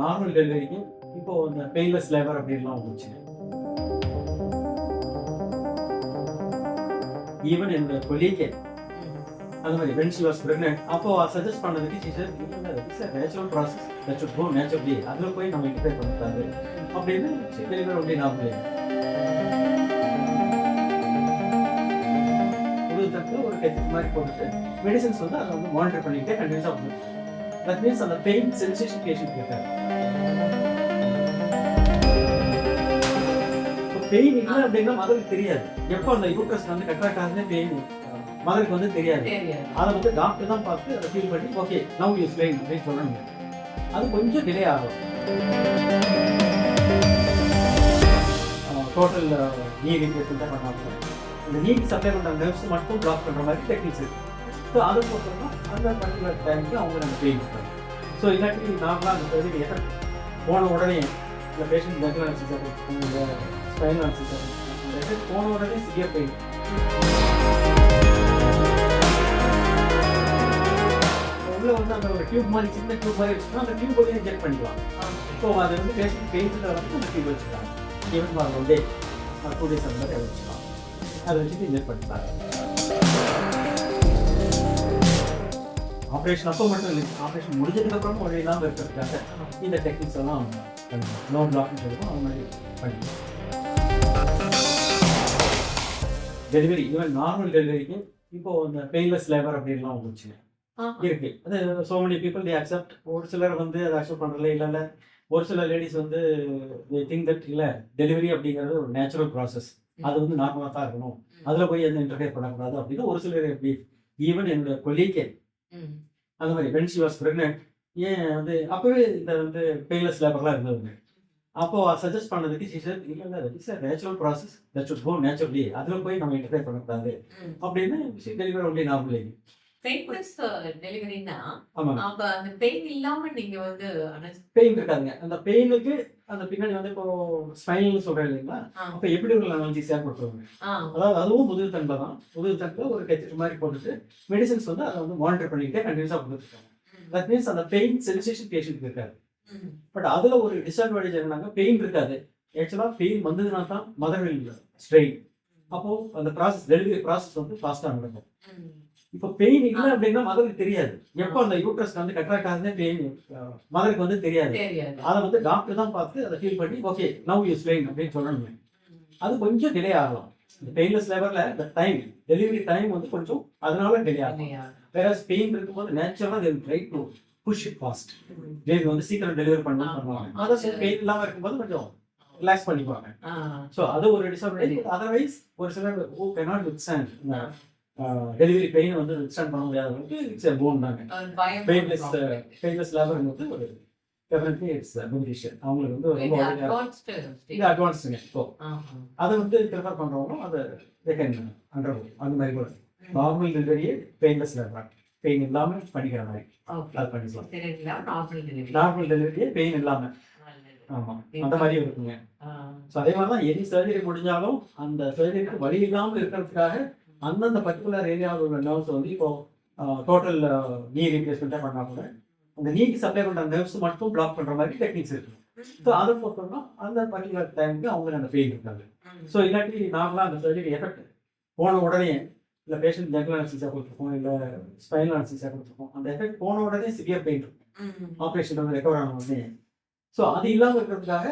Normal டெலிவரிக்கு இப்போ இந்த பெயின்லெஸ் லேபர் அப்படின்லாம் வந்துச்சு. ஈவன் என்னோட கொலீகே அந்த மாதிரி வென் ஷி வாஸ் பிரெக்னன்ட் அப்போ சஜஸ்ட் பண்ணதுக்கு teacher it's a natural process that should go naturally, அதில் போய் நம்ம இன்டர்ஃபியர் பண்ணக்கூடாது அப்படின்னு டெலிவரி ஒன்லி நார்மலி உதவித்தட்டில் ஒரு கெத்து மாதிரி போட்டுட்டு மெடிசன்ஸ் வந்து அதை வந்து மானிட்டர் பண்ணிக்கிட்டே கண்டினியூஸாக வந்து தட் மீன்ஸ் அந்த பெயின் சென்சேஷன் பேஷண்ட் இருக்காரு. பெயின் இல்லை அப்படின்னா மதருக்கு தெரியாது. எப்போ அந்த யூட்ரஸ் வந்து கட்ராக்ட் ஆகுதுன்னு பெயின் மதருக்கு வந்து தெரியாது. அதை வந்து டாக்டர் தான் பார்த்து அதை ஃபீல் பண்ணி ஓகே நவ் யூ ஸ்பெயின் அப்படின்னு சொல்லணும். அது கொஞ்சம் டிலே ஆகும். டோட்டல் நீ ரீப்ளேஸ்மெண்ட் தான் பண்ணாங்க. இந்த நீக்கு சப்ளை பண்ணுற நர்வ்ஸ் மட்டும் பிளாக் பண்ணுற மாதிரி டெக்னிக்ஸ் இருக்குது. ஸோ அதை பொறுத்தவரைக்கும் அந்த பர்டிகுலர் டைமுக்கு அவங்க நம்ம பெயின் இருக்காங்க. ஸோ இல்லாட்டி நார்மலாக அந்த சர்ஜரி எஃபெக்ட் போன உடனே இந்த பேஷண்ட் மென்டல் அனஸ்தீசியா இந்த ஸ்பைனல் அனஸ்தீசியா அந்த எஃபெக்ட் போன உடனே சிவியர் பெயின். உள்ள வந்து அந்த ஒரு டியூப் மாதிரி சின்ன டியூப் மாதிரி வச்சுன்னா அந்த டியூப் வழியாக இன்ஜெக்ட் பண்ணிக்கலாம். ஸோ அதை வந்து பேஷண்ட் பெயின்ஸில் வந்து அந்த டியூப் வச்சுக்கலாம். ஈவன் ஃபார் 1 day 2 days அந்த மாதிரி வச்சுக்கலாம். அதை வச்சுட்டு இன்ஜெக்ட் பண்ணிக்கலாம். ஆப்ரேஷன் அப்போ மட்டும் இல்லை, ஆப்ரேஷன் முடிஞ்சதுக்கப்புறம் ஒரு இல்லாமல் இருக்கிறதுக்காக இந்த டெக்னிக்ஸ் எல்லாம் நோ பிளாக்னு சொல்லுவோம். அது மாதிரி பண்ணிக்கலாம். டெலிவரி ஈவன் நார்மல் டெலிவரிக்கு இப்போ இந்த பெயின்லெஸ் லேபர் அப்படின்லாம் வந்துச்சு இருக்கு. அது சோ மெனி பீப்புள் தி அக்செப்ட். ஒரு சிலர் வந்து அதை அக்செப்ட் பண்ணுறதுல இல்லை. ஒரு சில லேடிஸ் வந்து திங்க் தட் இல்லை டெலிவரி அப்படிங்கிறது ஒரு நேச்சுரல் ப்ராசஸ், அது வந்து நார்மலாக தான் இருக்கணும், அதில் போய் எதுவும் இன்டர்ஃபியர் பண்ணக்கூடாது அப்படின்னு ஒரு சிலர் எப்படி ஈவன் என்னோட கொலீகே அந்த மாதிரி வென் ஷி வாஸ் பிரெக்னன்ட் ஏன் வந்து அப்போவே இந்த வந்து பெயின்லெஸ் லேபர்லாம் இருந்தவங்க அப்போ சஜஸ்ட் பண்ணதுக்கு டீச்சர் இல்லை it's a natural process that should go naturally, அதில் போய் நம்ம இன்டர்ஃபியர் பண்ணக்கூடாது அப்படின்னு டெலிவரி ஒன்லி நார்மலி. பெயின்லெஸ் டெலிவரினா ஆமாங்க, அப்ப அந்த பெயின் இல்லாம நீங்க வந்து பெயின் இருக்காதுங்க. அந்த பெயினுக்கு அந்த பின்னாடி வந்து இப்போ ஸ்பைனல் சொல்கிறேன் இல்லைங்களா, அப்போ எப்படி ஒரு அனாலஜிஸாக கொடுத்துருவாங்க. அதாவது அதுவும் முதுகு தண்டில் தான், முதுகு தண்டில் ஒரு கெத்து மாதிரி போட்டுட்டு மெடிசன்ஸ் வந்து அதை வந்து மானிட்டர் பண்ணிக்கிட்டே கண்டினியூஸாக கொடுத்துருக்காங்க. தட் மீன்ஸ் அந்த பெயின் சென்சேஷன் பேஷண்ட் இருக்காது. பட் அதில் ஒரு டிஸ்அட்வான்டேஜ் என்னன்னாங்க பெயின் இருக்காது. ஆக்சுவலாக பெயின் வந்ததுனா தான் மதர் ஸ்ட்ரெயின், அப்போது அந்த ப்ராசஸ் டெலிவரி ப்ராசஸ் வந்து ஃபாஸ்ட்டாக நடக்கும். இப்போ பெயின் இல்லை அப்படின்னா மதருக்கு தெரியாது. எப்போ அந்த யூட்ரஸ் வந்து கட்ராக்ட் ஆகுதுன்னு பெயின் மதருக்கு வந்து தெரியாது. அதை வந்து டாக்டர் தான் பார்த்து அதை ஃபீல் பண்ணி ஓகே நவ் யூ ஸ்பெயின் அப்படின்னு சொல்லணும். அது கொஞ்சம் டிலே ஆகலாம். இந்த பெயின்லெஸ் லேபரில் இந்த டைம் டெலிவரி டைம் வந்து கொஞ்சம் அதனால டிலே ஆகும். வேற பெயின் இருக்கும்போது நேச்சுரலாக they will try to push it fast. Baby வந்து சீக்கிரம் டெலிவரி பண்ணுவாங்க. அதை பெயின் இல்லாமல் இருக்கும்போது கொஞ்சம் ரிலாக்ஸ் பண்ணிக்குவாங்க. ஸோ அது ஒரு டிஸ்அட்வான்டேஜ். அதர்வைஸ் ஒரு சிலர் who cannot withstand delivery pain வந்து வித்ஸ்டாண்ட் பண்ண முடியாதவங்களுக்கு இட்ஸ் போன் தாங்க. பெயின்லெஸ் லேபர்ங்கிறது ஒரு டெஃபினெட்லி இட்ஸ் பெனிஃபிஷியல். அவங்களுக்கு வந்து ரொம்ப இது அட்வான்ஸ்டுங்க. இப்போ அதை வந்து ப்ரிஃபர் பண்ணுறவங்களும் அதை அண்டர் அந்த மாதிரி கூட நார்மல் டெலிவரியே பெயின்லெஸ் லேபர் பெயின் இல்லாமல் பண்ணிக்கிற மாதிரி அது பண்ணிக்கலாம். நார்மல் டெலிவரியே பெயின் இல்லாமல் ஆமாம் அந்த மாதிரியும் இருக்குங்க. ஸோ அதே மாதிரி தான் எனி சர்ஜரி முடிஞ்சாலும் அந்த சர்ஜரிக்கு வலி இல்லாமல் இருக்கிறதுக்காக அந்தந்த பர்டிகுலர் ஏரியாவில் உள்ள நர்வ்ஸ் வந்து இப்போ டோட்டல் நீ ரீப்ளேஸ்மெண்ட்டாக பண்ணால் கூட அந்த நீக்கு சப்ளை பண்ணுற நர்வ்ஸ் மட்டும் பிளாக் பண்ணுற மாதிரி டெக்னிக்ஸ் இருக்குது. ஸோ அதை பொறுத்தோம்னா அந்த பர்டிகுலர் டைமுக்கு அவங்களுக்கு அந்த பெயின் இருக்காது. ஸோ இல்லாட்டி நார்மலாக அந்த சர்ஜரி எஃபெக்ட் போன உடனே இல்லை பேஷண்ட் ஜெனரல் அனஸ்தீசியா கொடுத்துருக்கோம், இல்லை ஸ்பைனல் அனஸ்தீசியா கொடுத்துருக்கோம், அந்த எஃபெக்ட் போன உடனே சிவியர் பெயின் இருக்கும் ஆப்ரேஷன் வந்து ரெக்கவர் ஆன உடனே. ஸோ அது இல்லாமல் இருக்கிறதுக்காக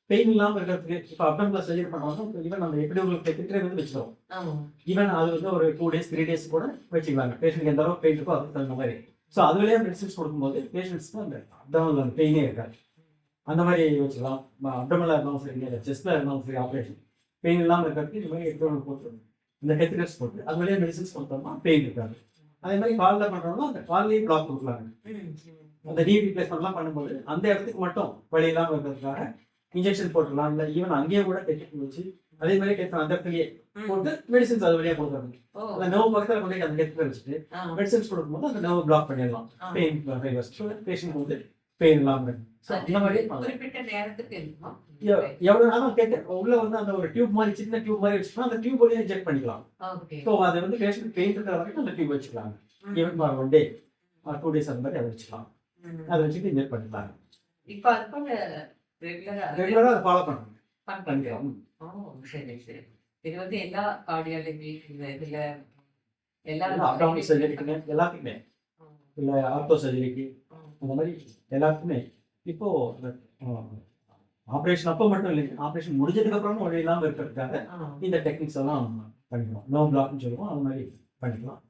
பெயின் இல்லாமல் இருக்கிறதுக்கு இப்போ அப்டமில் சர்ஜரி பண்ணுவாங்க. ஈவன் அந்த எப்படி உங்களுக்கு கிட்டே வந்து வச்சுருவோம். ஈவன் அது வந்து ஒரு 2 days 3 days கூட வச்சுக்கலாங்க. பேஷண்ட்க்கு எந்த அளவுக்கு பெயின் இருக்கோ அதுக்கு தகுந்த மாதிரி. ஸோ அதுலேயே மெடிசன்ஸ் கொடுக்கும்போது பேஷண்ட்ஸ்க்கு அந்த அப்டமில் அந்த பெயினே இருக்காது. அந்த மாதிரி வச்சுக்கலாம். அப்டமில் இருந்தாலும் சரி, இல்லை செஸ்ட்டில் இருந்தாலும் சரி, ஆப்ரேஷன் பெயின் இல்லாமல் இருக்கிறதுக்கு இந்த மாதிரி எடுத்து போட்டு இந்த ஹெத்தினஸ் போட்டு அது வழியாக மெடிசன்ஸ் கொடுத்தோம்னா பெயின் இருக்காது. அதே மாதிரி காலில் பண்ணுறோம்னா அந்த கால்லேயும் பிளாக் கொடுக்கலாங்க. அந்த நீ ரீப்ளேஸ்மெண்ட்லாம் பண்ணும்போது அந்த இடத்துக்கு மட்டும் வலி இல்லாமல் இருக்கிறதுக்காக இன்ஜெக்ஷன் போட்டுடலாம். இல்லை ஈவன் அங்கேயே கூட டெக்னிக் வச்சு அதே மாதிரி கேட்கலாம். அந்த இடத்துலயே போட்டு மெடிசன்ஸ் அது வழியாக கொடுக்குறது. அந்த நர்வ் பக்கத்தில் கொண்டு அந்த கெத்துல வச்சுட்டு மெடிசன்ஸ் கொடுக்கும்போது அந்த நர்வ் பிளாக் பண்ணிடலாம். பெயின் பேஷண்ட் வந்து பெயின் இல்லாமல் இந்த மாதிரி எவ்வளோ நேரம் கேட்க உள்ள வந்து அந்த ஒரு டியூப் மாதிரி சின்ன டியூப் மாதிரி வச்சுக்கலாம். அந்த டியூப் வழியாக இன்ஜெக்ட் பண்ணிக்கலாம். ஸோ அதை வந்து பேஷண்ட் பெயின் இருக்கிற வரைக்கும் அந்த டியூப் வச்சுக்கலாம். ஈவன் ஃபார் 1 day 2 days அந்த மாதிரி அதை வச்சுக்கலாம். அதை வச்சுட்டு இன்ஜெக்ட் பண்ணிக்கலாம். இப்ப அதுக்காக ரெகுலரா ரெகுலராக அதை ஃபாலோ பண்ணுறோம். பண்றீங்க. பண்ணிக்கிறோம். ஓ! சரி, சரி. இது வந்து எல்லா கார்டியாலஜி இந்த இதுல எல்லா அப்டாமிக் சர்ஜரிக்குன்னு எல்லாத்துக்குமே, ம். இல்லை ஆர்த்தோ சர்ஜரிக்கு ம். அந்த மாதிரி எல்லாத்துக்குமே இப்போ ஆப்ரேஷன் அப்போ மட்டும் இல்லைங்க, ஆப்ரேஷன் முடிஞ்சதுக்கு அப்புறமும் வழி இல்லாமல் இருக்கிறதுக்காக ஆ. இந்த டெக்னிக்ஸ் எல்லாம் பண்ணிக்கலாம். நோ பிளாக்னு சொல்லுவோம், அது மாதிரி பண்ணிக்கலாம்.